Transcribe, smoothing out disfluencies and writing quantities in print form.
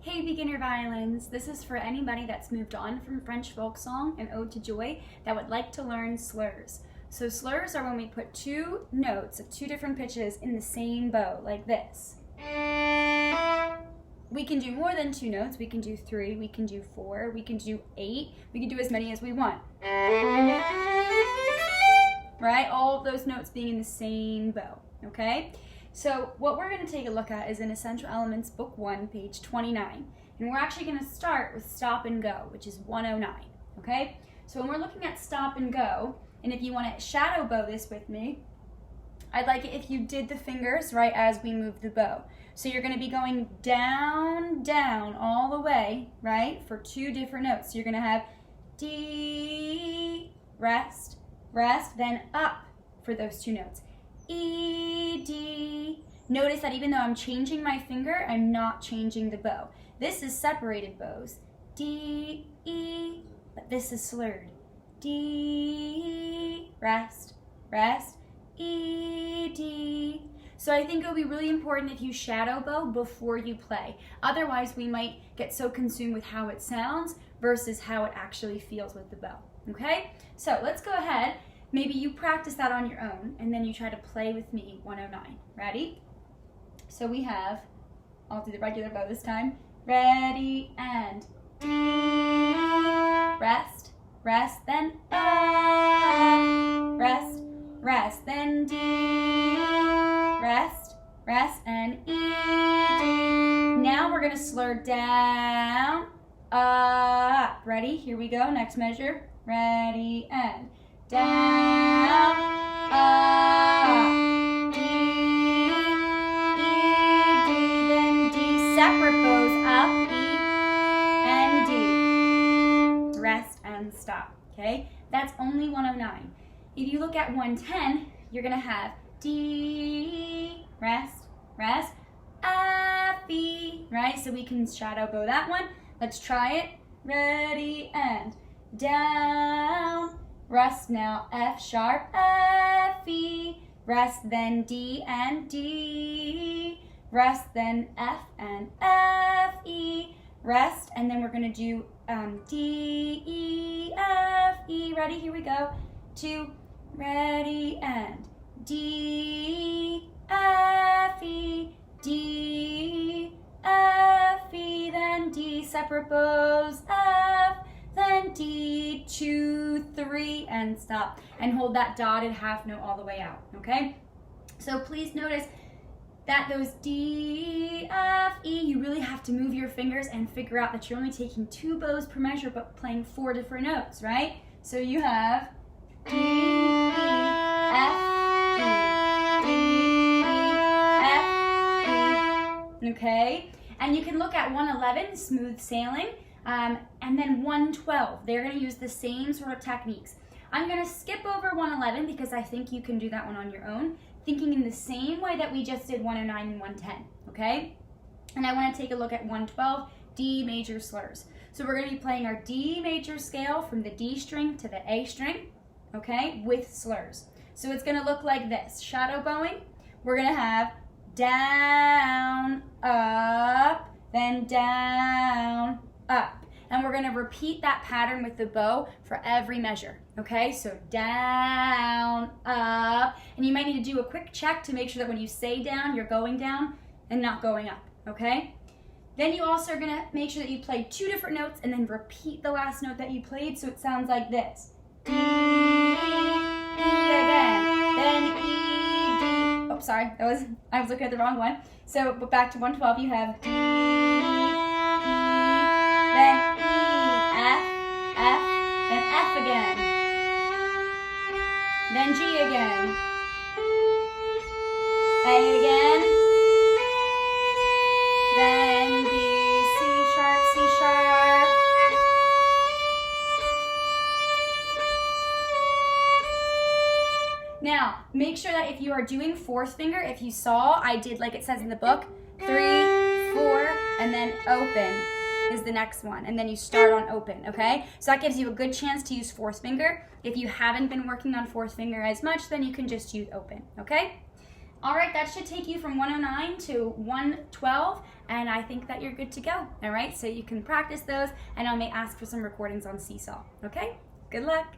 Hey beginner violins, this is for anybody that's moved on from French folk song and Ode to Joy that would like to learn slurs. So slurs are when we put two notes of two different pitches in the same bow, like this. We can do more than two notes, we can do 3, we can do 4, we can do 8, we can do as many as we want. Right, all of those notes being in the same bow, okay? So what we're going to take a look at is in Essential Elements Book 1, page 29. And we're actually going to start with stop and go, which is 109, okay? So when we're looking at stop and go, and if you want to shadow bow this with me, I'd like it if you did the fingers right as we move the bow. So you're going to be going down, down, all the way, right, for 2 different notes. So you're going to have D, rest, rest, then up for those 2 notes. E, D. Notice that even though I'm changing my finger, I'm not changing the bow. This is separated bows. D, E, but this is slurred. D, rest, rest, E, D. So I think it'll be really important if you shadow bow before you play. Otherwise, we might get so consumed with how it sounds versus how it actually feels with the bow, okay? So let's go ahead. Maybe you practice that on your own, and then you try to play with me 109. Ready? So we have, I'll do the regular bow this time. Ready, and D, rest, rest, then up, rest, rest, then D, rest, rest, and E, D. Now we're gonna slur down, up. Ready? Here we go, next measure. Ready, and down, up, D, E, D, then D, separate bows, up, E, and D, rest and stop, okay? That's only 109. If you look at 110, you're gonna have D, rest, rest, F, E, right? So we can shadow bow that one. Let's try it. Ready, and down, rest now, F sharp, F, E, rest, then D and D, rest, then F and F, E, rest, and then we're gonna do D, E, F, E, ready, here we go, 2, ready, and D, F, E, D, F, E, then D, separate bows, F, then D, 2, 3, and stop. And hold that dotted half note all the way out, okay? So please notice that those D, F, E, you really have to move your fingers and figure out that you're only taking 2 bows per measure, but playing 4 different notes, right? So you have D, E, F, E, D, E, F, E, okay? And you can look at 111, smooth sailing, and then 112, they're going to use the same sort of techniques. I'm going to skip over 111 because I think you can do that one on your own, thinking in the same way that we just did 109 and 110, okay? And I want to take a look at 112, D major slurs. So we're going to be playing our D major scale from the D string to the A string, okay, with slurs. So it's going to look like this. Shadow bowing, we're going to have down, up, then down, up. And we're going to repeat that pattern with the bow for every measure, okay? So down, up, and you might need to do a quick check to make sure that when you say down, you're going down and not going up, okay? Then you also are going to make sure that you play 2 different notes and then repeat the last note that you played so it sounds like this. D, E again, then E, D. Oh, sorry, I was looking at the wrong one. So, but back to 112, you have D, then E, F, F, then F again, then G again, A again, then B, C sharp, C sharp, now make sure that if you are doing 4th finger, if you saw, I did like it says in the book, 3, 4, and then open is the next one, and then you start on open, okay? So that gives you a good chance to use 4th finger. If you haven't been working on 4th finger as much, then you can just use open, okay? All right, that should take you from 109 to 112, and I think that you're good to go. All right, so you can practice those, and I may ask for some recordings on Seesaw. Okay, good luck.